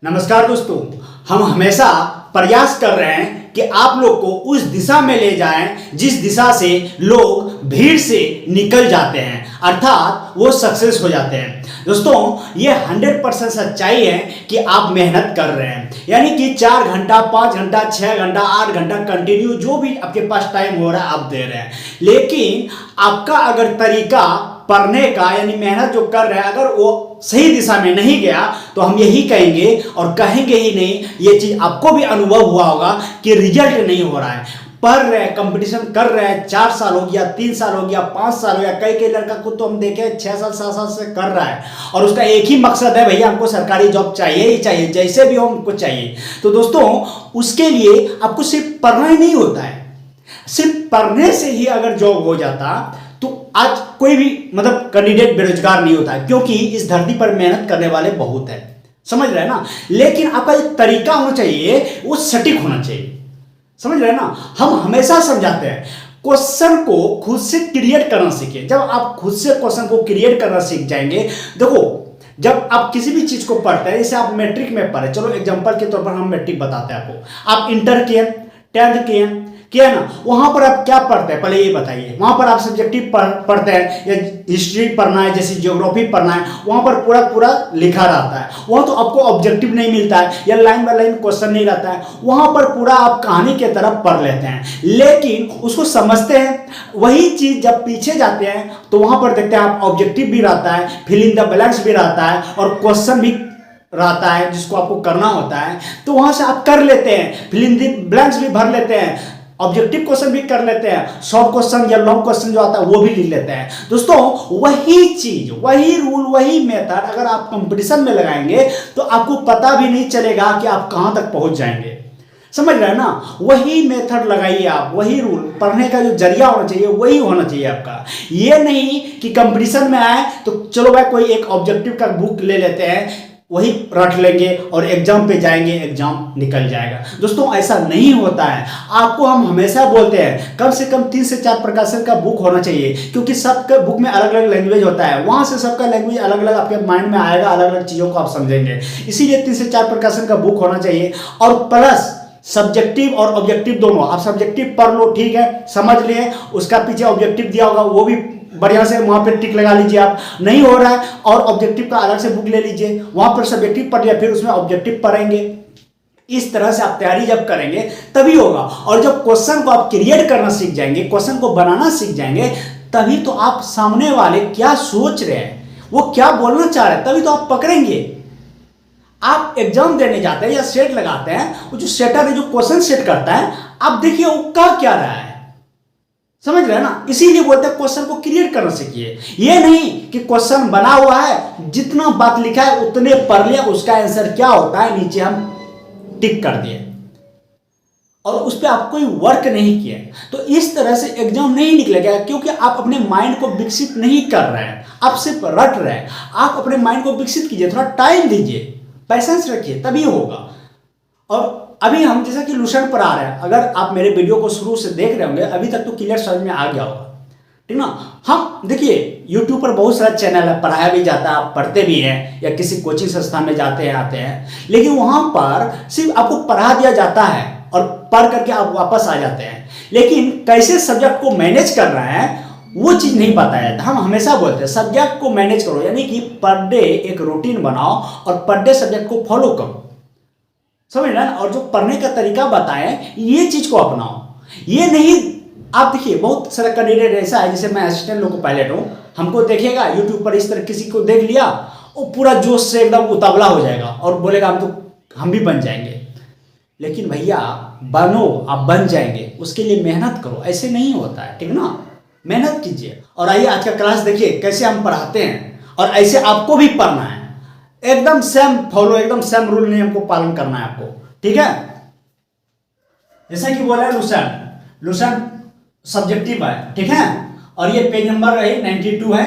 नमस्कार दोस्तों, हम हमेशा प्रयास कर रहे हैं कि आप लोग को उस दिशा में ले जाएं जिस दिशा से लोग भीड़ से निकल जाते हैं, अर्थात वो सक्सेस हो जाते हैं। दोस्तों, ये 100% सच्चाई है कि आप मेहनत कर रहे हैं, यानी कि 4 घंटा, 5 घंटा, 6 घंटा, 8 घंटा कंटिन्यू जो भी आपके पास टाइम हो रहा है आप दे रहे हैं। लेकिन आपका अगर तरीका पढ़ने का यानी मेहनत जो कर रहे हैं अगर वो सही दिशा में नहीं गया तो हम यही कहेंगे और कहेंगे ही नहीं, ये चीज आपको भी अनुभव हुआ होगा कि रिजल्ट नहीं हो रहा है। पढ़ रहे हैं, कंपटीशन कर रहे हैं, 4 साल हो गया, 3 साल हो गया, 5 साल हो गया, कई लड़का को तो हम देखे 6 साल 7 साल से कर रहा है और उसका एक ही मकसद है, भैया हमको सरकारी जॉब चाहिए ही चाहिए, जैसे भी हो हमको चाहिए। तो दोस्तों, उसके लिए आपको सिर्फ पढ़ना ही नहीं होता है। सिर्फ पढ़ने से ही अगर जॉब हो जाता तो आज कोई भी कैंडिडेट बेरोजगार नहीं होता है, क्योंकि इस धरती पर मेहनत करने वाले बहुत हैं, समझ रहे हैं ना। लेकिन आपका जो तरीका होना चाहिए वो सटीक होना चाहिए, समझ रहे हैं ना। हम हमेशा समझाते हैं क्वेश्चन को खुद से क्रिएट करना सीखिए। जब आप खुद से क्वेश्चन को क्रिएट करना सीख जाएंगे, देखो जब आप किसी भी चीज को पढ़ते हैं, जैसे आप मैट्रिक में पढ़े, चलो एग्जांपल के तौर पर हम मैट्रिक बताते हैं आपको। आप इंटर किए, 10th किया ना, वहां पर आप क्या पढ़ते हैं पहले ये बताइए। वहां पर आप सब्जेक्टिव पढ़ते हैं या हिस्ट्री पढ़ना है, जैसे ज्योग्राफी पढ़ना है, वहां पर पूरा लिखा रहता है। वहां तो आपको ऑब्जेक्टिव नहीं मिलता है या लाइन बाय लाइन क्वेश्चन नहीं रहता है, वहां पर पूरा आप कहानी के तरफ पढ़ लेते हैं, लेकिन उसको समझते हैं। वही चीज जब पीछे जाते हैं तो वहां पर देखते हैं आप ऑब्जेक्टिव भी रहता है, फिल इन द ब्लैंक्स भी रहता है और क्वेश्चन भी रहता है जिसको आपको करना होता है। तो वहां से आप कर लेते हैं, फिल इन द ब्लैंक्स भी भर लेते हैं, ऑब्जेक्टिव क्वेश्चन भी कर लेते हैं, शॉर्ट क्वेश्चन या लॉन्ग क्वेश्चन जो आता है वो भी लिख लेते हैं। दोस्तों, वही चीज, वही रूल, वही मेथड अगर आप कंपटीशन में लगाएंगे तो आपको पता भी नहीं चलेगा कि आप कहां तक पहुंच जाएंगे, समझ रहे हैं ना। वही मेथड लगाइए आप, वही रूल, पढ़ने का जो जरिया होना चाहिए वही होना चाहिए आपका। ये नहीं कि कंपटीशन में आए तो चलो भाई कोई एक ऑब्जेक्टिव का बुक ले लेते हैं, वही रट लेंगे और एग्जाम पे जाएंगे, एग्जाम निकल जाएगा। दोस्तों, ऐसा नहीं होता है। आपको हम हमेशा बोलते हैं कम से कम 3 से 4 प्रकाशन का बुक होना चाहिए, क्योंकि सबके बुक में अलग अलग लैंग्वेज होता है, वहां से सबका लैंग्वेज अलग अलग आपके माइंड में आएगा, अलग अलग चीजों को आप समझेंगे। इसीलिए 3 से 4 प्रकाशन का बुक होना चाहिए। और प्लस सब्जेक्टिव और ऑब्जेक्टिव दोनों, आप सब्जेक्टिव पढ़ लो, ठीक है, समझ लिए, उसका पीछे ऑब्जेक्टिव दिया होगा वो भी बढ़िया से वहां पे टिक लगा लीजिए। आप नहीं हो रहा है और ऑब्जेक्टिव का अलग से बुक ले लीजिए, वहां पर सब्जेक्टिव पढ़ लिया, फिर उसमें ऑब्जेक्टिव पढ़ेंगे। इस तरह से आप तैयारी जब करेंगे तभी होगा। और जब क्वेश्चन को आप क्रिएट करना सीख जाएंगे, क्वेश्चन को बनाना सीख जाएंगे, तभी तो आप सामने वाले क्या सोच रहे हैं, वो क्या बोलना चाह रहे हैं, तभी तो आप पकड़ेंगे। आप एग्जाम देने जाते हैं या सेट लगाते हैं, वो जो सेटर है जो क्वेश्चन सेट करता है, आप देखिए वो कर क्या रहा है, समझ रहे हैं ना। इसीलिए बोलते हैं क्वेश्चन को क्रिएट करना सीखिए। ये नहीं कि क्वेश्चन बना हुआ है, जितना बात लिखा है उतने पढ़ लिया, उसका आंसर क्या होता है नीचे हम टिक कर दिए और उस पर आप कोई वर्क नहीं किया। तो इस तरह से एग्जाम नहीं निकलेगा, क्योंकि आप अपने माइंड को विकसित नहीं कर रहे हैं, आप सिर्फ रट रहे हैं। आप अपने माइंड को विकसित कीजिए, थोड़ा टाइम दीजिए, पैसेंस रखिए, तभी होगा। और अभी हम जैसा कि लुसेंट पर आ रहे हैं, अगर आप मेरे वीडियो को शुरू से देख रहे होंगे अभी तक तो क्लियर समझ में आ गया होगा, ठीक ना। हम देखिए यूट्यूब पर बहुत सारा चैनल है, पढ़ाया भी जाता है, आप पढ़ते भी हैं या किसी कोचिंग संस्थान में जाते हैं आते हैं, लेकिन वहां पर सिर्फ आपको पढ़ा दिया जाता है और पढ़ करके आप वापस आ जाते हैं, लेकिन कैसे सब्जेक्ट को मैनेज कर रहे हैं वो चीज नहीं बताया जाता। हम हमेशा बोलते हैं सब्जेक्ट को मैनेज करो, यानी कि पर डे एक रूटीन बनाओ और पर डे सब्जेक्ट को फॉलो करो, समझ रहे हैं। और जो पढ़ने का तरीका बताएं ये चीज को अपनाओ। ये नहीं, आप देखिए बहुत सारा कैंडिडेट ऐसा है, जैसे मैं असिस्टेंट लोको पायलट हूं, हमको देखिएगा यूट्यूब पर इस तरह किसी को देख लिया, वो पूरा जोश से एकदम उतावला हो जाएगा और बोलेगा हम भी बन जाएंगे। लेकिन भैया बनो, आप बन जाएंगे, उसके लिए मेहनत करो, ऐसे नहीं होता है, ठीक ना। मेहनत कीजिए। और आइए आज का क्लास देखिए कैसे हम पढ़ाते हैं, और ऐसे आपको भी पढ़ना है, एकदम सेम फॉलो, एकदम सेम रूल नियम को पालन करना है आपको, ठीक है। जैसा कि बोला है लुसेंट सब्जेक्टिव है, ठीक है। और ये पेज नंबर 92 है,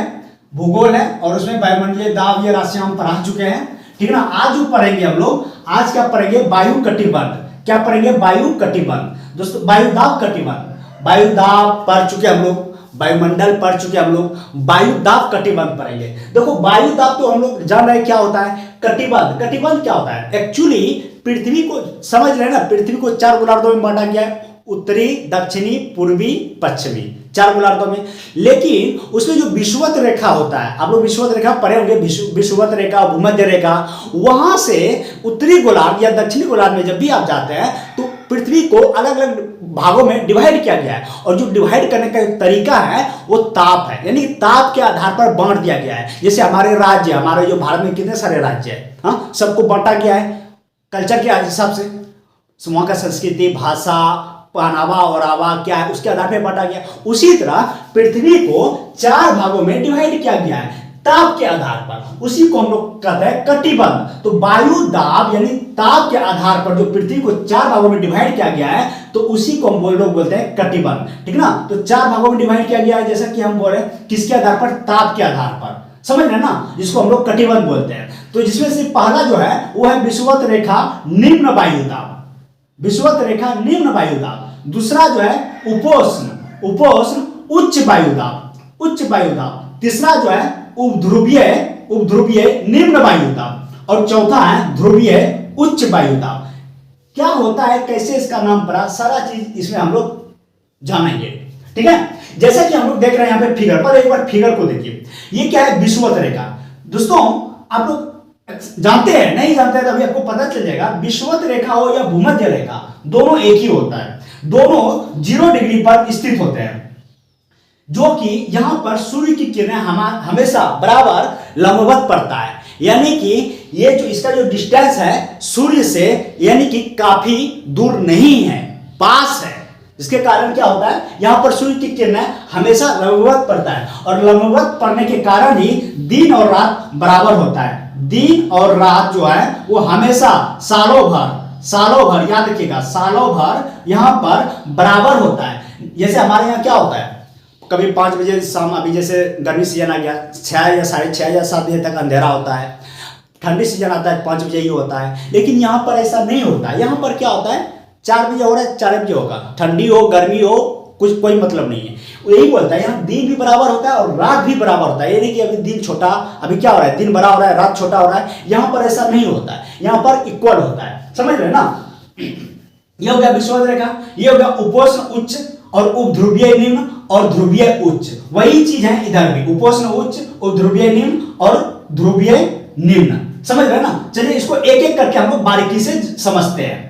भूगोल है, और उसमें वायुमंडलीय दाब ये राशियां हम पढ़ा चुके हैं, ठीक है ना। आज जो पढ़ेंगे हम लोग, आज क्या पढ़ेंगे, वायु कटिबंध। क्या पढ़ेंगे, वायु कटिबंध। दोस्तों वायु दाब कटिबंध, वायु दाब पढ़ चुके हम लोग, वायुमंडल पढ़ चुके हम लोग, वायु दाब कटिबंध पढ़ेंगे। देखो वायु दाब तो हम लोग जान रहे हैं क्या होता है, कटिबंध। कटिबंध क्या होता है? एक्चुअली पृथ्वी को समझ रहे हैं ना, पृथ्वी को 4 गोलार्धों में बांटा गया है, उत्तरी, दक्षिणी, पूर्वी, पश्चिमी, 4 गोलार्धों में। लेकिन उसमें जो विषुवत रेखा होता है, आप लोग विषुवत रेखा पढ़े होंगे, विषुवत रेखा, भूमध्य रेखा, वहां से उत्तरी गोलार्ध या दक्षिणी गोलार्ध में जब भी आप जाते हैं तो पृथ्वी को अलग अलग भागों में डिवाइड किया गया है, और जो डिवाइड करने का तरीका है वो ताप है, यानी ताप के आधार पर बांट दिया गया है। जैसे हमारे राज्य, हमारे जो भारत में कितने सारे राज्य हैं, हाँ, सबको बांटा गया है कल्चर के हिसाब से, वहां का संस्कृति, भाषा, पहनावा और आवा क्या है उसके आधार पर बांटा गया। उसी तरह पृथ्वी को 4 भागों में डिवाइड किया गया है ताप के आधार पर, उसी को हम लोग कहते हैं कटिबंध। तो वायु दाब यानी ताप के आधार पर जो पृथ्वी को 4 भागों में डिवाइड किया गया है, तो उसी को हम लोग बोलते हैं कटिबंध, ठीक ना। तो 4 भागों में डिवाइड किया गया है, जैसा कि हम बोले किसके आधार पर, ताप के आधार पर, समझ रहे ना, जिसको हम लोग कटिबंध बोलते हैं। तो जिसमें से पहला जो है वो है विषुवत रेखा निम्न वायुदाब, विषुवत रेखा निम्न वायुदाब। दूसरा जो है उपोष्ण, उपोष्ण उच्च वायुदाब, उच्च वायुदाब। तीसरा जो है उपध्रुवीय, उपध्रुवीय निम्न वायुदाब। और चौथा है ध्रुवीय उच्च वायुदाब। क्या होता है, कैसे इसका नाम पड़ा, सारा चीज इसमें हम लोग जानेंगे, ठीक है। जैसा कि हम लोग देख रहे हैं यहाँ पे फिगर पर, एक बार फिगर को देखिए, ये क्या है, विषुवत रेखा। दोस्तों आप लोग जानते हैं, नहीं जानते हैं तो अभी आपको पता चल जाएगा, विषुवत रेखा हो या भूमध्य रेखा, दोनों एक ही होता है, दोनों 0 डिग्री पर स्थित होते हैं, जो कि यहां पर सूर्य की किरणें हमेशा बराबर लंबवत पड़ता है, यानी कि ये जो इसका जो डिस्टेंस है सूर्य से, यानी कि काफी दूर नहीं है, पास है। इसके कारण क्या होता है, यहां पर सूर्य की किरणें हमेशा लंबवत पड़ता है, और लंबवत पड़ने के कारण ही दिन और रात बराबर होता है। दिन और रात जो है वो हमेशा सालों भर याद रखिएगा, सालों भर यहां पर बराबर होता है। जैसे हमारे यहाँ क्या होता है, कभी 5 बजे शाम, अभी जैसे गर्मी सीजन आ गया, 6 या 6:30 या 7 बजे तक अंधेरा होता है, ठंडी सीजन आता है 5 बजे ही होता है। लेकिन यहाँ पर ऐसा नहीं होता, यहाँ पर क्या होता है, 4 बजे हो रहा है 4 बजे होगा, ठंडी हो गर्मी हो कुछ कोई मतलब नहीं है। यही बोलता है यहाँ दिन भी बराबर होता है और रात भी बराबर होता है, यानी कि अभी दिन छोटा, अभी क्या हो रहा है, दिन बड़ा हो रहा है, रात छोटा हो रहा है। यहाँ पर ऐसा नहीं होता है, यहाँ पर इक्वल होता है, समझ रहे ना। ये हो गया विषुवत रेखा, ये हो गया उपोष्ण उच्च और उपध्रुवीय निम्न और ध्रुवीय उच्च। वही चीज है इधर भी, उपोष्ण उच्च, उपध्रुवीय निम्न और ध्रुवीय निम्न, समझ रहे ना। चलिए इसको एक एक करके हम लोग बारीकी से समझते हैं।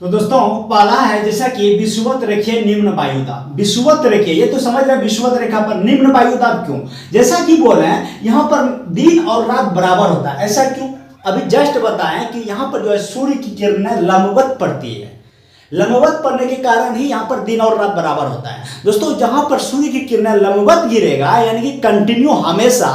तो दोस्तों पहला है जैसा कि विषुवत रेखीय निम्न वायुदाब। विषुवत रेखीय, ये तो समझ रहे विषुवत रेखा पर निम्न वायुदाब क्यों, जैसा कि बोले यहाँ पर दिन और रात बराबर होता है, ऐसा क्यों, अभी जस्ट बताएं कि यहाँ पर जो है सूर्य की किरणें लंबवत पड़ती है, लंबवत पड़ने के कारण ही यहाँ पर दिन और रात बराबर होता है। दोस्तों जहां पर सूर्य की किरणें लंबवत गिरेगा, यानी कि कंटिन्यू हमेशा,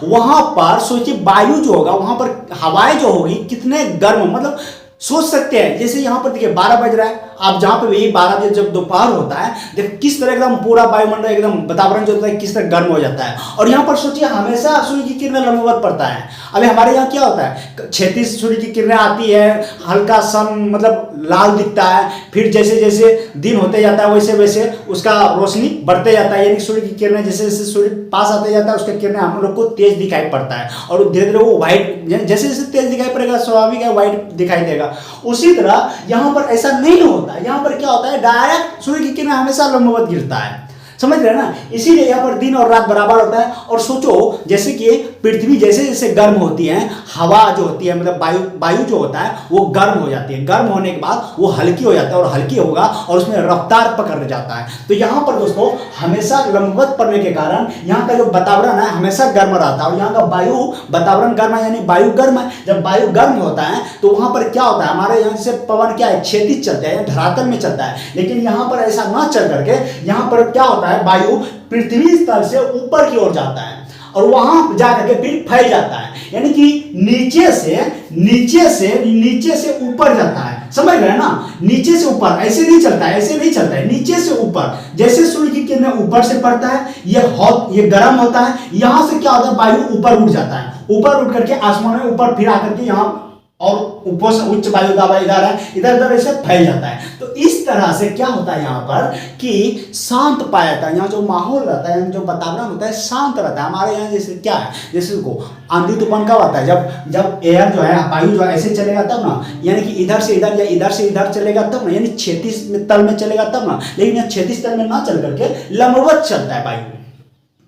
वहां पर सोचिए वायु जो होगा, वहां पर हवाएं जो होगी कितने गर्म, मतलब सोच सकते हैं। जैसे यहाँ पर देखिए 12 बज रहा है, आप जहां पे यही 12 बजे जब दोपहर होता है, देखिए किस तरह एकदम पूरा वायुमंडल एकदम वातावरण जो होता है किस तरह गर्म हो जाता है। और यहाँ पर सोचिए हमेशा सूर्य की किरणें लंबवत पड़ता है। अभी हमारे यहाँ क्या होता है, क्षैतिज सूर्य की किरणें आती है, हल्का सन मतलब लाल दिखता है, फिर जैसे जैसे दिन होते जाता है वैसे वैसे उसका रोशनी बढ़ते जाता है, यानी सूर्य की किरणें जैसे जैसे सूर्य पास आते जाता है उसका किरणें हम लोग को तेज दिखाई पड़ता है, और धीरे धीरे वो व्हाइट, जैसे जैसे तेज दिखाई पड़ेगा स्वाभाविक है व्हाइट दिखाई देगा। उसी तरह यहाँ पर ऐसा नहीं होता, यहाँ पर क्या होता है, डायरेक्ट सूर्य की किरणें हमेशा लंबवत गिरता है, समझ रहे हैं ना। इसीलिए यहाँ पर दिन और रात बराबर होता है। और सोचो जैसे कि पृथ्वी जैसे जैसे गर्म होती है, हवा जो होती है मतलब वायु जो होता है वो गर्म हो जाती है, गर्म होने के बाद वो हल्की हो जाता है, और हल्की होगा और उसमें रफ्तार पकड़ जाता है। तो यहाँ पर दोस्तों हमेशा लंबवत पड़ने के कारण यहाँ का जो वातावरण है हमेशा गर्म रहता है, और यहाँ का वायु वातावरण गर्म है, यानी वायु गर्म है। जब वायु गर्म होता है तो वहां पर क्या होता है, हमारे यहाँ से पवन क्या है, क्षैतिज चलता है, धरातल में चलता है। लेकिन यहाँ पर ऐसा ना चल करके यहाँ पर क्या होता है, वायु पृथ्वी स्तर से ऊपर की ओर जाता है और वहां जाकर के फिर फैल जाता है, यानी कि नीचे से ऊपर जाता है, समझ रहे ना। नीचे से ऊपर ऐसे नहीं चलता है, ऐसे नहीं चलता है, नीचे से ऊपर। जैसे सूर्य की किरणें ऊपर से पड़ता है, ये गर्म होता है, यहां से क्या होता है, वायु ऊपर उठ जाता है, ऊपर उठ करके आसमान में ऊपर फिर आकर के यहाँ और उच्च वायु दाब इधर है, इधर ऐसे फैल जाता है। तो इस तरह से क्या होता है यहाँ पर कि शांत पाया जाता है। यहाँ जो माहौल रहता है, जो वातावरण होता है शांत रहता है। हमारे यहाँ जैसे क्या है, जैसे को आंधी तूफान कब आता है, जब एयर जो है, वायु जो है ऐसे चलेगा तब ना, यानी कि इधर से इधर या इधर से इधर चलेगा तब ना, यानी क्षैतिज तल में चलेगा तब ना। लेकिन यहाँ क्षैतिज तल में ना चल करके लंबवत चलता है वायु।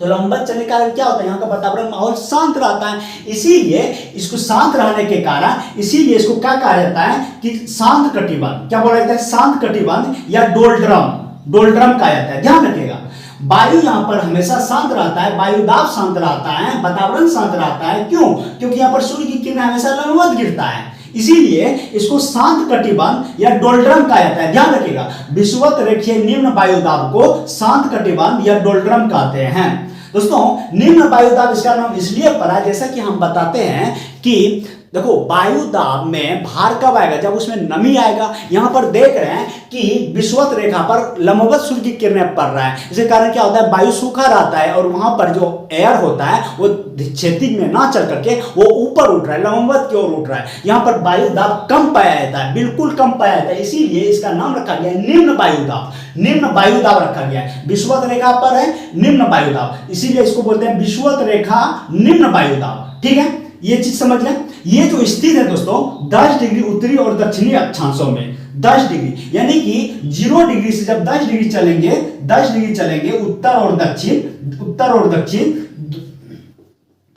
तो लंबवत चलने के कारण क्या होता है, यहाँ का वातावरण माहौल शांत रहता है। इसीलिए इसको शांत रहने के कारण, इसीलिए इसको क्या कहा जाता है कि शांत कटिबंध। क्या बोला जाता है, शांत कटिबंध या डोल्ड्रम कहा जाता है। ध्यान रखिएगा, वायु यहाँ पर हमेशा शांत रहता है, वायु दाब शांत रहता है, वातावरण शांत रहता है। क्यों? क्योंकि यहाँ पर सूर्य की किरण हमेशा लंबवत गिरता है, इसीलिए इसको शांत कटिबंध या डोल्ड्रम कहा जाता है। ध्यान रखिएगा, विषुवत रेखीय निम्न वायुदाब को शांत कटिबंध या डोल्ड्रम कहते हैं। दोस्तों, निम्न वायुदाब इसका नाम इसलिए पड़ा, जैसा कि हम बताते हैं कि देखो वायु दाब में भार कब आएगा, जब उसमें नमी आएगा। यहां पर देख रहे हैं कि विषुवत रेखा पर लंबवत सूर्य की किरणें पड़ रहा है। इसके कारण क्या होता है, वायु सूखा रहता है और वहां पर जो एयर होता है वो क्षैतिज में ना चल करके वो ऊपर उठ रहा है, लंबवत की ओर उठ रहा है। यहाँ पर वायु दाब कम पाया जाता है, बिल्कुल कम पाया जाता है। इसीलिए इसका नाम रखा गया है निम्न वायुदाब। निम्न वायुदाब रखा गया है, विषुवत रेखा पर है निम्न वायुदाब, इसीलिए इसको बोलते हैं विषुवत रेखा निम्न वायुदाब। ठीक है, ये चीज समझ लें। ये जो स्थित है दोस्तों 10 डिग्री उत्तरी और दक्षिणी अक्षांशों में, 10 डिग्री, यानी कि 0 डिग्री से जब 10 डिग्री चलेंगे, 10 डिग्री चलेंगे उत्तर और दक्षिण,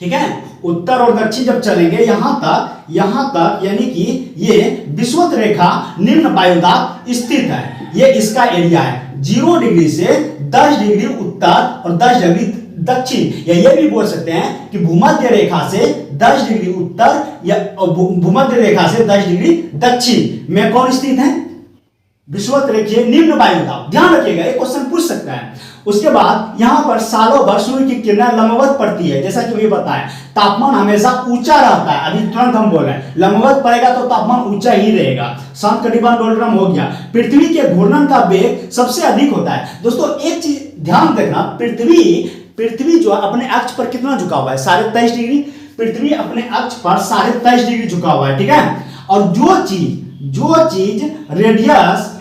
ठीक है, उत्तर और दक्षिण जब चलेंगे यहां तक, यानी कि ये विषुवत रेखा निम्न वायुदाब स्थित है। ये इसका एरिया है 0 डिग्री से 10 डिग्री उत्तर और 10 डिग्री दक्षिण, या ये भी बोल सकते हैं कि भूमध्य रेखा से 10 डिग्री उत्तर या भूमध्य रेखा से 10 डिग्री दक्षिण में कौन स्थित है, विषुवत रेखीय निम्न वायुदाब। ध्यान रखिएगा, ये क्वेश्चन पूछ सकता है। उसके बाद यहां पर सालों भर सूर्य की किरणें लंबवत पड़ती है, जैसा कि अभी बताया। तापमान हमेशा ऊंचा रहता है, अभी तुरंत हम बोल रहे हैं लंबवत पड़ेगा तो तापमान ऊंचा ही रहेगा। शांत कटिबंध डोल्ड्रम हो गया। पृथ्वी के घूर्णन का वेग सबसे अधिक होता है। दोस्तों एक चीज ध्यान रखना, पृथ्वी जो अपने अक्ष पर कितना झुका हुआ है, 23.5 डिग्री। पृथ्वी अपने अक्ष पर 23.5 डिग्री झुका हुआ है, ठीक है। और जो चीज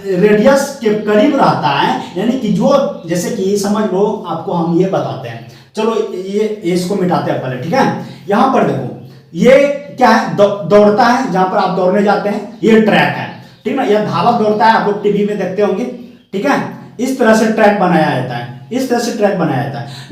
रेडियस के करीब रहता है, यानी कि जो, जैसे कि समझ लो, आपको हम ये बताते हैं, चलो ये इसको मिटाते हैं पहले, ठीक है। यहां पर देखो, ये क्या है, दौड़ता है, जहां पर आप दौड़ने जाते हैं, ये ट्रैक है, ठीक ना। यह धावक दौड़ता है, आप लोग टीवी में देखते होंगे, ठीक है। इस तरह से ट्रैक बनाया जाता है,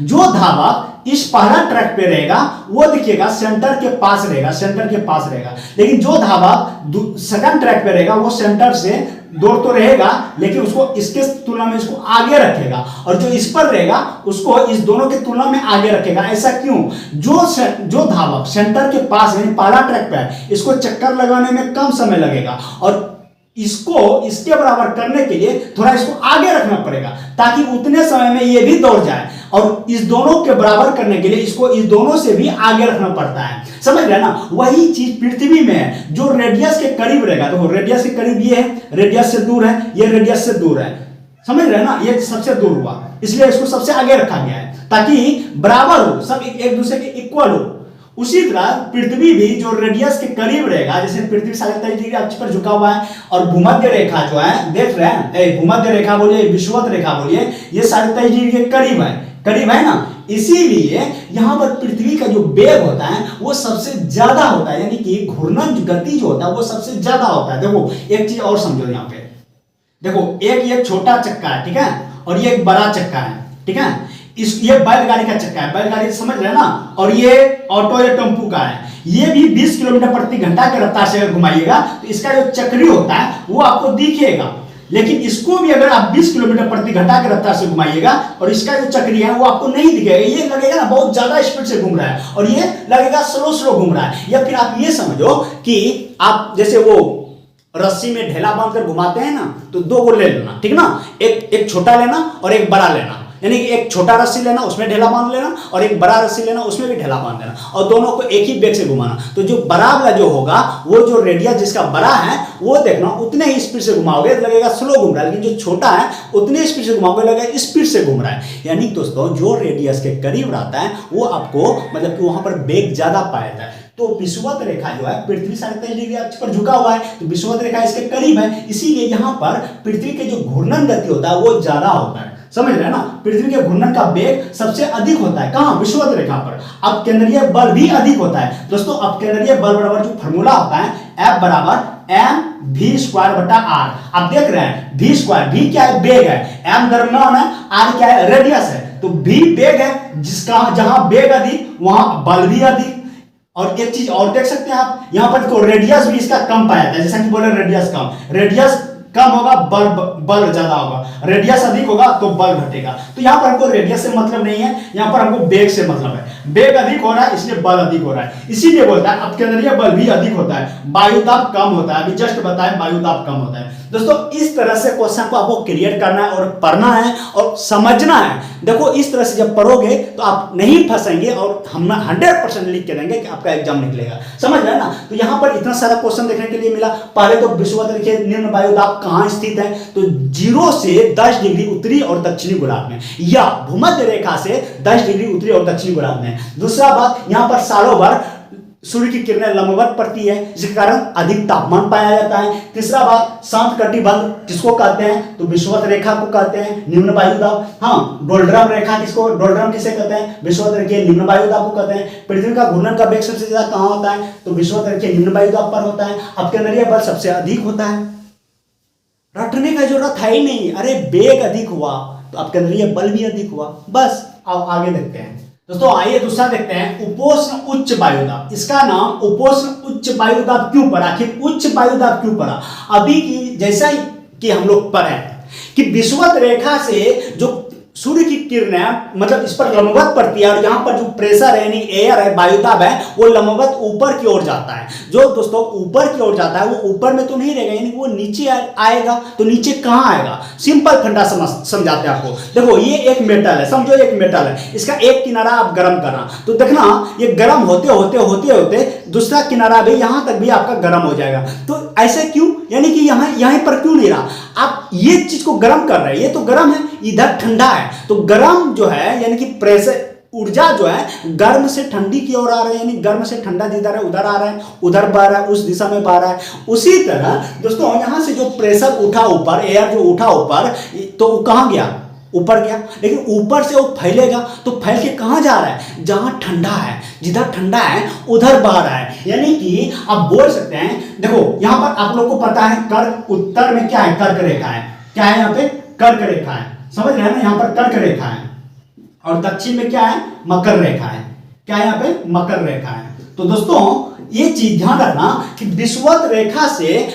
जो धावक इस पहला ट्रैक पे रहेगा वो देखिएगा सेंटर के पास रहेगा, लेकिन जो धावक सेकंड ट्रैक पे रहेगा वो सेंटर से दौड़ तो रहेगा, लेकिन उसको इसके तुलना में इसको आगे रखेगा, और जो इस पर रहेगा उसको इस दोनों के तुलना में आगे रखेगा। ऐसा क्यों? जो धावक सेंटर के पास यानी पहला ट्रैक पे है, इसको चक्कर लगाने में कम समय लगेगा, और इसको इसके बराबर करने के लिए थोड़ा इसको आगे रखना पड़ेगा, ताकि उतने समय में ये भी दौड़ जाए, और इस दोनों के बराबर करने के लिए इसको इस दोनों से भी आगे रखना पड़ता है। समझ रहे ना? वही चीज पृथ्वी में है, जो रेडियस के करीब रहेगा। देखो रेडियस के करीब ये है, रेडियस से दूर है, ये रेडियस से दूर है। समझ रहे ना? ये सबसे दूर हुआ, इसलिए इसको सबसे आगे रखा गया है, ताकि बराबर हो, सब एक दूसरे के इक्वल हो। उसी तरह पृथ्वी भी जो रेडियस के करीब रहेगा, जैसे पृथ्वी 23.5 डिग्री अक्ष पर झुका हुआ है, और भूमध्य रेखा जो है, देख रहे हैं, भूमध्य रेखा बोलिए, विषुवत रेखा बोलिए, ये 23.5 डिग्री के करीब है ना। इसीलिए यहां पर पृथ्वी का जो वेग होता है वो सबसे ज्यादा होता है, यानी कि घूर्णन गति जो होता है वो सबसे ज्यादा होता है। देखो एक चीज और समझो, यहाँ पे देखो, एक ये छोटा चक्का है, ठीक है, और ये एक बड़ा चक्का है, ठीक है। ये बैलगाड़ी का चक्का है, बैलगाड़ी समझ रहे हैं ना, और ये ऑटो या टेम्पू का है। ये भी 20 किलोमीटर प्रति घंटा की रफ्तार से अगर घुमाइएगा तो इसका जो चक्री होता है वो आपको दिखेगा, लेकिन इसको भी अगर आप 20 किलोमीटर प्रति घंटा की रफ्तार से घुमाइएगा और इसका जो चक्री है वो आपको नहीं दिखेगा। ये लगेगा ना बहुत ज्यादा स्पीड से घूम रहा है, और ये लगेगा स्लो घूम रहा है। या फिर आप ये समझो कि आप जैसे वो रस्सी में ढेला बांधकर घुमाते हैं ना, तो 2 को ले लेना, ठीक ना। एक छोटा लेना और एक बड़ा लेना, यानी कि एक छोटा रस्सी लेना, उसमें ढेला बांध लेना, और एक बड़ा रस्सी लेना, उसमें भी ढेला बांध लेना, और दोनों को एक ही वेग से घुमाना। तो जो बड़ा वाला जो होगा, वो जो रेडियस जिसका बड़ा है वो देखना उतने ही स्पीड से घुमाओगे तो लगेगा स्लो घूम रहा है, लेकिन जो छोटा है उतने स्पीड से घुमाओगे लगेगा स्पीड से घूम रहा है। यानी दोस्तों जो रेडियस के करीब रहता है वो आपको, मतलब कि वहां पर वेग ज्यादा पाया जाता है। तो विषुवत रेखा जो है पृथ्वी 23.5 अक्ष पर झुका हुआ है, तो विषुवत रेखा इसके करीब है, इसीलिए यहाँ पर पृथ्वी के जो घूर्णन गति होता है वो ज्यादा होता है। समझ रहे हैं ना, पृथ्वी के घूर्णन का वेग सबसे अधिक होता है कहाँ, विषुवत रेखा पर। अब केंद्रीय बल भी अधिक होता है दोस्तों। अब केंद्रीय बल बराबर जो फॉर्मूला होता है F बराबर mv² बटा r। आप देख रहे हैं v² क्या है, वेग है, m द्रव्यमान है, r क्या है, रेडियस है। तो v वेग है, जिसका जहां वेग अधिक वहां बल भी अधिक। और एक चीज और देख सकते हैं आप, यहाँ पर तो रेडियस भी इसका कम पाया जाता है, जैसा कि बोले रेडियस कम होगा बल ज्यादा होगा, रेडियस अधिक होगा तो बल घटेगा। तो यहाँ पर हमको रेडियस से मतलब नहीं है, यहाँ पर हमको वेग से मतलब है। वेग अधिक हो रहा है इसलिए बल अधिक हो रहा है, इसीलिए बोलता है अब केंद्रीय बल भी अधिक होता है, वायुदाब कम होता है। अभी जस्ट बताएं वायुदाब कम होता है। दोस्तों इस तरह से क्वेश्चन को आपको क्लियर करना है और पढ़ना है और समझना है। देखो इस तरह से जब पढ़ोगे तो आप नहीं फंसेंगे और हम 100% लिख के देंगे कि आपका एग्जाम निकलेगा। समझ रहे हैं ना। तो यहाँ पर इतना सारा क्वेश्चन देखने के लिए मिला। पहले तो विषुवत रेखा निम्न वायुदाब कहाँ स्थित है, तो 0 से 10 डिग्री उत्तरी और दक्षिणी गोलार्ध में, या भूमध्य रेखा से 10 डिग्री उत्तरी और दक्षिणी गोलार्ध में। दूसरा बात, यहाँ पर सालों भर सूर्य की किरणें लंबवत पड़ती है, जिसके कारण अधिक तापमान पाया जाता है। तीसरा बात, शांत कटिबंध किसको कहते हैं, तो विषुवत रेखा को कहते हैं, निम्न वायुदाब। हाँ, डोल्ड्रम रेखा किसको, डोल्ड्रम किसे कहते हैं, विषुवत रेखा निम्न वायुदाब को कहते हैं। पृथ्वी का घूर्णन का वेग सबसे ज्यादा कहाँ होता है, तो विषुवत रेखा निम्न वायुदाब पर होता है। अब केंद्रीय बल सबसे अधिक होता है, रटने का जरूरत है ही नहीं। अरे वेग अधिक हुआ तो अब केंद्रीय बल भी अधिक हुआ, बस। अब आगे देखते हैं दोस्तों, आइए दूसरा देखते हैं, उपोष्ण उच्च वायुदाब। इसका नाम उपोष्ण उच्च वायुदाब क्यों पड़ा, आखिर उच्च वायुदाब क्यों पड़ा। अभी की जैसा कि हम लोग पढ़े कि विषुवत रेखा से जो सूर्य की किरणें मतलब इस पर लंबवत पड़ती है, और यहाँ पर जो प्रेशर है यानी एयर है, वायुदाब है, वो लंबवत ऊपर की ओर जाता है। जो दोस्तों ऊपर की ओर जाता है वो ऊपर में तो नहीं रहेगा, यानी वो नीचे आएगा। तो नीचे कहाँ आएगा, सिंपल फंडा समझाते हैं आपको। देखो ये एक मेटल है, समझो एक मेटल है, इसका एक किनारा आप गर्म करना, तो देखना ये गर्म होते होते होते होते दूसरा किनारा भी यहाँ तक भी आपका गर्म हो जाएगा। तो ऐसे क्यों, यानी कि यहाँ पर क्यों नहीं रहा, आप ये चीज को गर्म कर रहे हैं, ये तो गर्म है, इधर ठंडा है। तो गर्म जो है यानी कि प्रेशर ऊर्जा जो है गर्म से ठंडी की ओर आ रहा है, यानी गर्म से ठंडा जिधर है उधर आ रहा है, उधर बह रहा है, उस दिशा में बह रहा है। उसी तरह दोस्तों यहाँ से जो प्रेशर उठा ऊपर, एयर जो उठा ऊपर, तो वो कहाँ गया, ऊपर गया। लेकिन ऊपर से वो फैलेगा तो फैल के कहाँ जा रहा है, जहां ठंडा है, जिधर ठंडा है उधर बह रहा है। यानी कि आप बोल सकते हैं, देखो यहाँ पर आप लोग को पता है कर्क, उत्तर में क्या है, कर्क रेखा है, क्या है यहाँ पे, कर्क रेखा है, समझ रहे हैं ना, यहाँ पर कर्क रेखा है, और दक्षिण में क्या है, मकर रेखा है, क्या है यहाँ पे, मकर रेखा है। तो दोस्तों ये चीज ध्यान रखना कि विषुवत रेखा से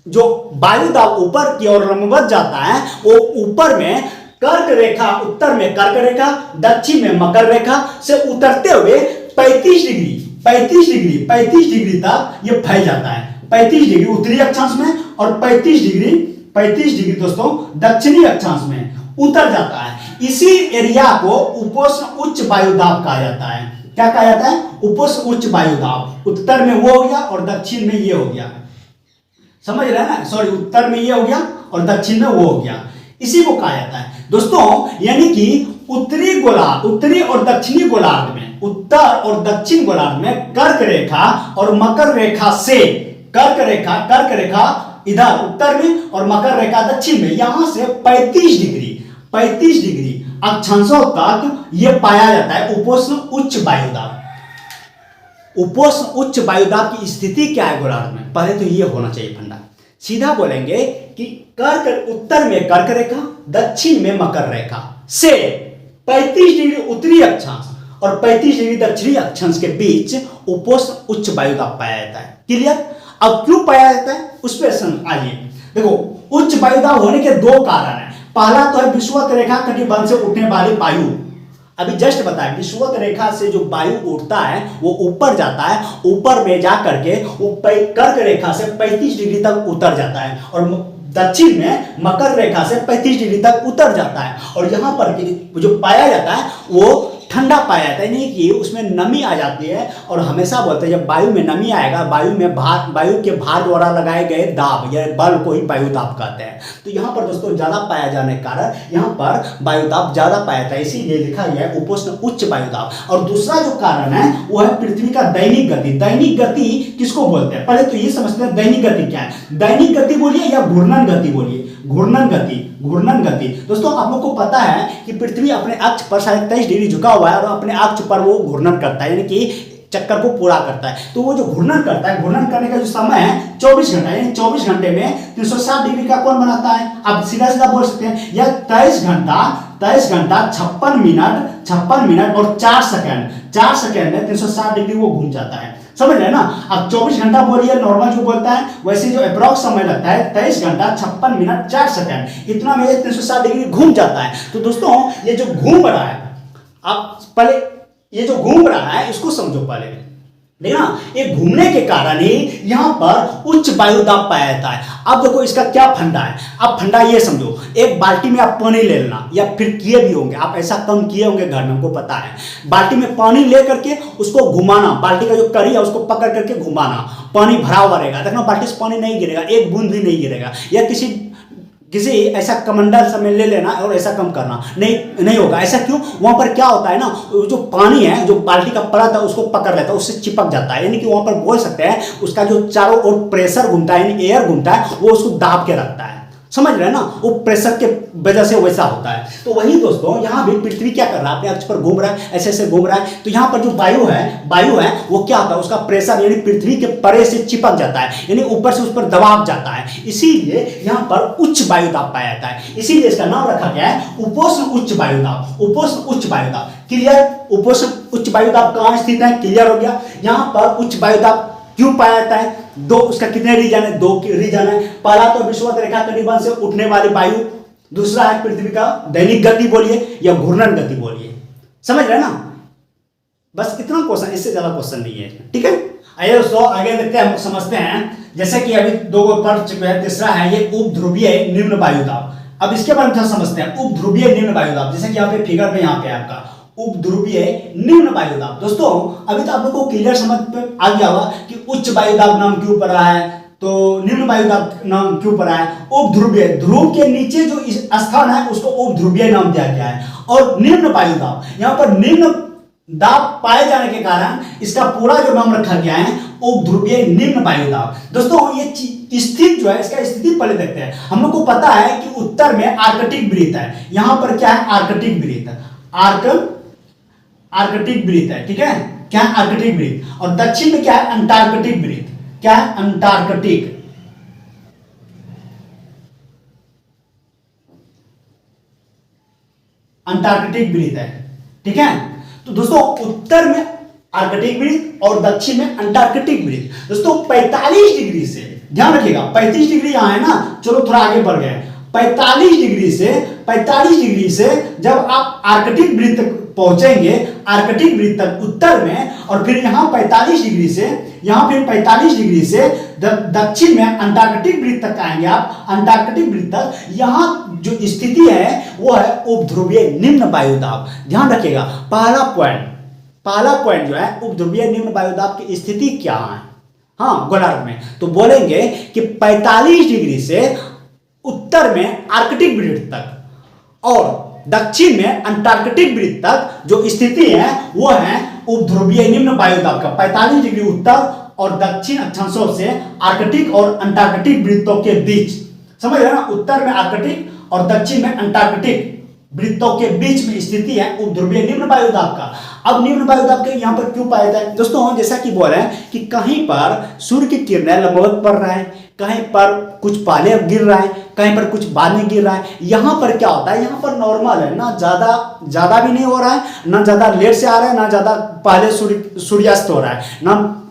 जो वायुदाब ऊपर की ओर लंबवत जाता है, वो ऊपर में कर्क रेखा, उत्तर में कर्क रेखा, दक्षिण में मकर रेखा से उतरते हुए 35 डिग्री तक ये फैल जाता है। 35 डिग्री उत्तरी अक्षांश में और 35 डिग्री दोस्तों दक्षिणी अक्षांश में उतर जाता है। इसी एरिया को उपोष्ण उच्च वायुदाब कहा जाता है। क्या कहा जाता है, उपोष्ण उच्च वायुदाब। उत्तर में वो हो गया और दक्षिण में ये हो गया, समझ रहे हैं ना, सॉरी उत्तर में ये हो गया और दक्षिण में वो हो गया, इसी को कहा जाता है दोस्तों। यानी कि उत्तरी गोलार्ध, उत्तरी और दक्षिणी गोलार्ध में, उत्तर और दक्षिण गोलार्ध में कर्क रेखा और मकर रेखा से, कर्क रेखा इधर उत्तर में और मकर रेखा दक्षिण में, यहां से 35 डिग्री अक्षांशों तक यह पाया जाता है उपोष्ण उच्च वायुदाब। उपोष्ण उच्च वायुदाब की स्थिति क्या है गोलार्ध में, पहले तो ये होना चाहिए फंडा। सीधा बोलेंगे कि कर्क, उत्तर में कर्क रेखा, दक्षिण में मकर रेखा से 35 डिग्री उत्तरी अक्षांश और 35 डिग्री दक्षिणी अक्षांश के बीच उपोष्ण उच्च वायुदाब पाया जाता है। क्लियर। अब क्यों पाया जाता है उस पर आइए। देखो उच्च वायुदाब होने के दो कारण हैं। पहला तो है विषुवत रेखा कटिबंध से उठने वाली वायु। अभी जस्ट बताया, विषुवत रेखा से जो वायु उड़ता है वो ऊपर जाता है, ऊपर में जा करके वो कर्क रेखा से 35 डिग्री तक उतर जाता है और दक्षिण में मकर रेखा से 35 डिग्री तक उतर जाता है। और यहाँ पर जो पाया जाता है वो ठंडा पाया जाता है, यानी कि उसमें नमी आ जाती है। और हमेशा बोलते हैं जब वायु में नमी आएगा, वायु के भार द्वारा लगाए गए दाब या बल को ही वायु दाब कहते हैं। तो यहाँ पर दोस्तों ज़्यादा पाया जाने के कारण यहाँ पर वायु दाब ज़्यादा पाया जाता है, इसीलिए लिखा गया है उपोष्ण उच्च वायु दाब। और दूसरा जो कारण है वो है पृथ्वी का दैनिक गति। दैनिक गति किसको बोलते हैं, पहले तो ये समझते हैं दैनिक गति क्या है। दैनिक गति बोलिए या घूर्णन गति बोलिए, घूर्णन गति, घूर्णन गति। दोस्तों आप लोग को पता है कि पृथ्वी अपने अक्ष पर 23.5 डिग्री झुका हुआ है और अपने अक्ष पर वो घूर्णन करता है, यानी कि चक्कर को पूरा करता है। तो वो जो घूर्णन करता है, घूर्णन करने का जो समय है 24 घंटा, यानी 24 घंटे में 360 डिग्री का कोण बनाता है। आप सीधा सीधा बोल सकते हैं या 23 घंटा 56 मिनट और 4 सेकंड में 360 डिग्री वो घूम जाता है, समझ रहे ना। अब 24 घंटा बोलिए नॉर्मल जो बोलता है, वैसे जो अप्रॉक्स समय लगता है 23 घंटा 56 मिनट 4 सेकंड, इतना में 360 डिग्री घूम जाता है। तो दोस्तों ये जो घूम रहा है, आप पहले ये जो घूम रहा है इसको समझो पहले, देखना ये घूमने के कारण ही यहाँ पर उच्च वायु दाब पाया जाता है। अब देखो इसका क्या फंडा है। अब फंडा ये समझो, एक बाल्टी में आप पानी ले लेना, या फिर किए भी होंगे आप, ऐसा कम किए होंगे घर में, हमको पता है। बाल्टी में पानी ले करके उसको घुमाना, बाल्टी का जो कड़ी है उसको पकड़ करके घुमाना, पानी भरा हुआ रहेगा, देखना बाल्टी से पानी नहीं गिरेगा, एक बूंद भी नहीं गिरेगा। या किसी ऐसा कमंडल समय ले लेना और ऐसा कम करना, नहीं होगा। ऐसा क्यों, वहां पर क्या होता है ना, जो पानी है जो बाल्टी का परत है उसको पकड़ लेता है, उससे चिपक जाता है, यानी कि वहां पर बोल सकते हैं उसका जो चारों ओर प्रेशर घूमता है, यानी एयर घूमता है, वो उसको दाब के रखता है, समझ रहे हैं ना, वो प्रेशर के वजह से वैसा होता है। तो वही दोस्तों यहाँ भी पृथ्वी क्या कर रहा है, अपने अक्ष पर घूम रहा है, ऐसे ऐसे घूम रहा है। तो यहाँ पर जो वायु है वो क्या होता है, उसका प्रेशर यानी पृथ्वी के परे से चिपक जाता है, यानी ऊपर से उस पर दबाव जाता है, इसीलिए यहाँ पर उच्च वायु दाब पाया जाता है। इसीलिए इसका नाम रखा गया है उपोष्ण उच्च वायु दाब, उपोष्ण उच्च वायु दाब। क्लियर, उपोष्ण उच्च वायु दाब कहाँ स्थित है, क्लियर हो गया। यहाँ पर उच्च वायु दाब क्यों पाया जाता है, दो उसका कितने रीजन है, 2 रीजन है। पहला तो विषुवत रेखा कटिबंध से उठने वाली वायु, दूसरा है पृथ्वी का दैनिक गति बोलिए या घूर्णन गति बोलिए, समझ रहे ना। बस इतना क्वेश्चन, इससे ज्यादा क्वेश्चन नहीं है, ठीक है। आइए दोस्तों आगे देखते हैं, हम समझते हैं। जैसे कि अभी 2 पढ़ चुके हैं, तीसरा है ये उपध्रुवीय निम्न वायु दाब। अब इसके बारे में समझते हैं, उपध्रुवीय निम्न वायु दाब। जैसे कि यहाँ पे फिगर में यहाँ पे आपका उपध्रुवीय निम्न वायु दाब। दोस्तों अभी तो आप लोगों को क्लियर समझ पे आ गया होगा कि उच्च वायु दाब नाम क्यों पड़ा है, तो निम्न वायु दाब नाम क्यों पड़ा है। उपध्रुवीय, ध्रुव के नीचे जो स्थान है उसको उपध्रुवीय नाम दिया गया है। और निम्न वायु दाब, यहाँ पर निम्न दाब पाए जाने के कारण इसका पूरा जो नाम रखा गया है उपध्रुवीय निम्न वायु दाब। दोस्तों ये स्थिति जो है, इसका स्थिति पहले देखते हैं। हम लोग को पता है कि उत्तर में आर्कटिक वृत्त है, यहाँ पर क्या है, आर्कटिक वृत्त, आर्कटिक वृत्त है, ठीक है, क्या है, आर्कटिक वृत्त। और दक्षिण में क्या है, अंटार्कटिक वृत्त, क्या है, अंटार्कटिक वृत्त है, ठीक है। तो दोस्तों उत्तर में आर्कटिक वृत्त और दक्षिण में अंटार्कटिक वृत्त। दोस्तों 45 डिग्री से, ध्यान रखिएगा 35 डिग्री यहाँ है ना, चलो थोड़ा आगे बढ़ गए, 45 डिग्री से जब आप आर्कटिक वृत्त तक पहुंचेंगे, आर्कटिक वृत्त तक उत्तर में, और फिर यहाँ 45 डिग्री से, यहाँ फिर 45 डिग्री से दक्षिण में अंटार्कटिक वृत्त तक आएंगे आप, अंटार्कटिक वृत्त तक, यहाँ जो स्थिति है वो है उपध्रुवीय निम्न वायु दाब। ध्यान रखिएगा पहला पॉइंट जो है उपध्रुवीय निम्न वायु दाब की स्थिति क्या है, हाँ गोलार्ध में, तो बोलेंगे कि 45 डिग्री से उत्तर में आर्कटिक वृत्त तक और दक्षिण में अंटार्कटिक वृत्त तक जो स्थिति है वो है उपध्रुवीय निम्न वायु दाब का। 45 डिग्री उत्तर और दक्षिण अक्षांशों से आर्कटिक और अंटार्कटिक वृत्तों के बीच, समझ रहे ना, उत्तर में आर्कटिक और दक्षिण में अंटार्कटिक वृत्तों के बीच में स्थिति है उपध्रुवीय निम्न वायु दाब का। अब निम्न वायु दाब के यहाँ पर क्यों पाया जाता है दोस्तों, जैसा कि बोल रहे हैं कि कहीं पर सूर्य की किरणें लंबवत पड़ रहा है, कहीं पर कुछ पहले गिर रहा है, कहीं पर कुछ बाद में गिर रहा है। यहाँ पर क्या होता है, यहाँ पर नॉर्मल है ना, ज्यादा भी नहीं हो रहा है, ना ज्यादा लेट से आ रहा है, ना ज्यादा पहले सूर्यास्त हो रहा है,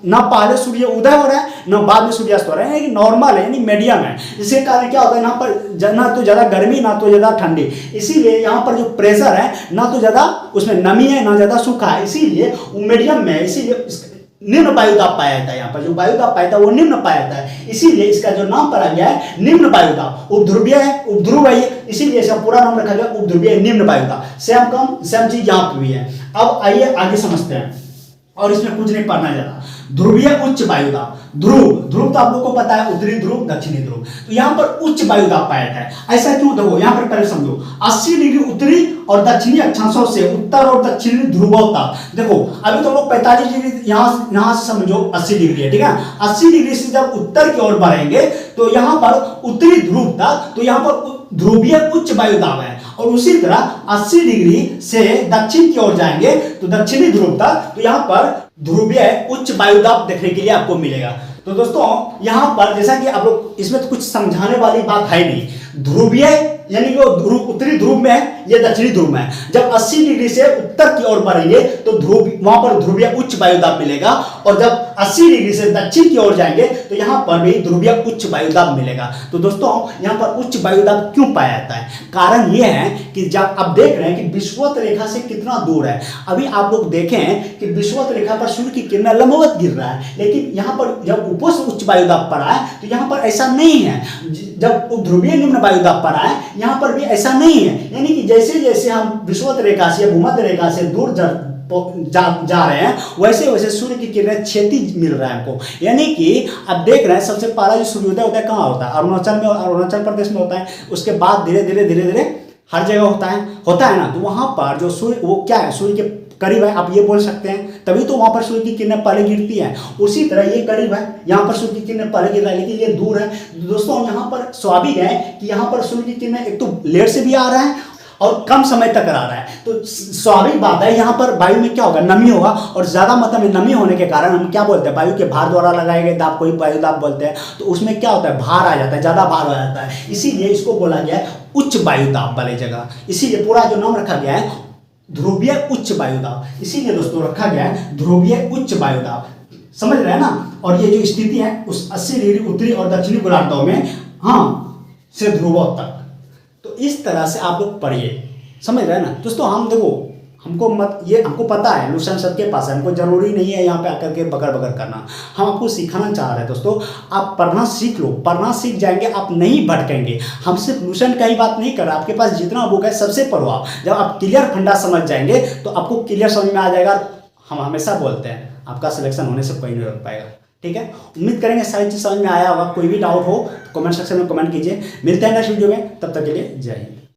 ना पहले सूर्य उदय हो रहा है, ना बाद में सूर्यास्त हो रहा है, नॉर्मल है, यानी मीडियम है। इसके कारण क्या होता है, यहाँ पर ना तो ज्यादा गर्मी ना तो ज्यादा ठंडी, इसीलिए यहाँ पर जो प्रेशर है ना तो ज्यादा उसमें नमी है ना ज्यादा सूखा है, इसीलिए मीडियम में, इसीलिए निम्न वायु दाब पाया जाता है। यहाँ पर जो वायु दाब पाया जाता है वो निम्न पाया जाता है, इसीलिए इसका जो नाम पड़ा गया है निम्न वायु दाब। उपध्रुवीय है, उपध्रुव है, इसीलिए इसका पूरा नाम रखा गया उपध्रुवीय निम्न वायु दाब। सेम चीज यहाँ पे भी है। अब आइए आगे समझते हैं, और इसमें कुछ नहीं पढ़ना ज्यादा। ध्रुवीय उच्च वायुदाब, ध्रुव ध्रुव तो आप लोगों को पता है, उत्तरी ध्रुव दक्षिणी ध्रुव, तो यहाँ पर उच्च वायुदाब पाया जाता है। ऐसा क्यों? देखो यहाँ पर पहले समझो, 80 डिग्री उत्तरी और दक्षिणी अक्षांशों से उत्तर और दक्षिणी ध्रुवों तक। देखो अभी तो लोग 45 डिग्री यहाँ से समझो 80 डिग्री है, ठीक है। 80 डिग्री से जब उत्तर की ओर बढ़ेंगे तो यहाँ पर उत्तरी ध्रुव तक, तो यहाँ पर ध्रुवीय उच्च वायुदाब है। और उसी तरह 80 डिग्री से दक्षिण की ओर जाएंगे तो दक्षिणी ध्रुव तक, तो यहाँ पर ध्रुवीय उच्च वायुदाब देखने के लिए आपको मिलेगा। तो दोस्तों यहाँ पर जैसा कि आप लोग, इसमें तो कुछ समझाने वाली बात है नहीं। ध्रुवीय यानी कि वो उत्तरी ध्रुव में है, ये दक्षिणी ध्रुव में है। जब 80 डिग्री से उत्तर की ओर बढ़ेंगे तो वहां पर ध्रुवीय उच्च वायुदाब मिलेगा, और जब 80 डिग्री से दक्षिण की ओर जाएंगे तो यहाँ पर भी ध्रुवीय उच्च वायुदाब मिलेगा। तो दोस्तों यहाँ पर उच्च वायुदाब क्यों पाया जाता है? कारण यह है कि जब आप देख रहे हैं कि विषुवत रेखा से कितना दूर है। अभी आप लोग देखें कि विषुवत रेखा पर सूर्य की किरणें लंबवत गिर रहा है, लेकिन यहाँ पर जब ऊपर से उच्च वायुदाब पड़ा है तो यहाँ पर ऐसा नहीं है। जब ध्रुवीय निम्न वायुदाब पड़ा है यहाँ पर भी ऐसा नहीं है। यानी कि जैसे जैसे हम विषुवत रेखा से, भूमध्य रेखा से दूर जा रहे हैं, वैसे वैसे सूर्य की किरणें क्षैतिज मिल रहा है हमको। यानी कि आप देख रहे हैं सबसे पहला जो सूर्योदय होता है कहाँ होता है? अरुणाचल में, अरुणाचल प्रदेश में होता है। उसके बाद धीरे धीरे हर जगह होता है ना। तो वहां पर जो सूर्य, वो क्या है, सूर्य के करीब है, आप ये बोल सकते हैं, तभी तो वहां पर सूर्य की किरणें पहले गिरती हैं। उसी तरह ये करीब है, यहाँ पर सूर्य की किरणें पहले गिर रहा है, लेकिन ये दूर है। दोस्तों यहाँ पर स्वाभाविक है कि यहाँ पर सूर्य की किरणें एक तो लेट से भी आ रहा है और कम समय तक आ रहा है। तो स्वाभाविक बात है यहाँ पर वायु में क्या होगा, नमी होगा, और ज्यादा मात्रा में नमी होने के कारण हम क्या बोलते हैं, वायु के भार द्वारा लगाए गए दाब को ही वायुदाब बोलते हैं। तो उसमें क्या होता है, भार आ जाता है, ज्यादा भार हो जाता है, इसीलिए इसको बोला गया है उच्च वायुदाब वाली जगह। इसीलिए पूरा जो नाम रखा गया है ध्रुवीय उच्च वायुदाब, इसीलिए दोस्तों रखा गया है ध्रुवीय उच्च वायुदाब। समझ रहे हैं ना। और ये जो स्थिति है उस 80 डिग्री उत्तरी और दक्षिणी गोलार्धों में, हाँ, से ध्रुवों तक। तो इस तरह से आप लोग पढ़िए, समझ रहे हैं ना दोस्तों। हम देखो, हमको पता है, लूसेंट सबके पास है, हमको जरूरी नहीं है यहाँ पे आकर के बकर करना। हम आपको सिखाना चाह रहे हैं दोस्तों, आप पढ़ना सीख लो, पढ़ना सीख जाएंगे, आप नहीं भटकेंगे। हम सिर्फ लूसेंट का ही बात नहीं कर रहे, आपके पास जितना बुक है सबसे पढ़ो आप। जब आप क्लियर फंडा समझ जाएंगे तो आपको क्लियर समझ में आ जाएगा। हम हमेशा बोलते हैं आपका सिलेक्शन होने से कोई नहीं रोक पाएगा, ठीक है। उम्मीद करेंगे सारी चीज़ समझ में आया होगा। कोई भी डाउट हो तो कमेंट सेक्शन में कमेंट कीजिए। मिलते हैं नेक्स्ट वीडियो में, तब तक के लिए जय हिंद।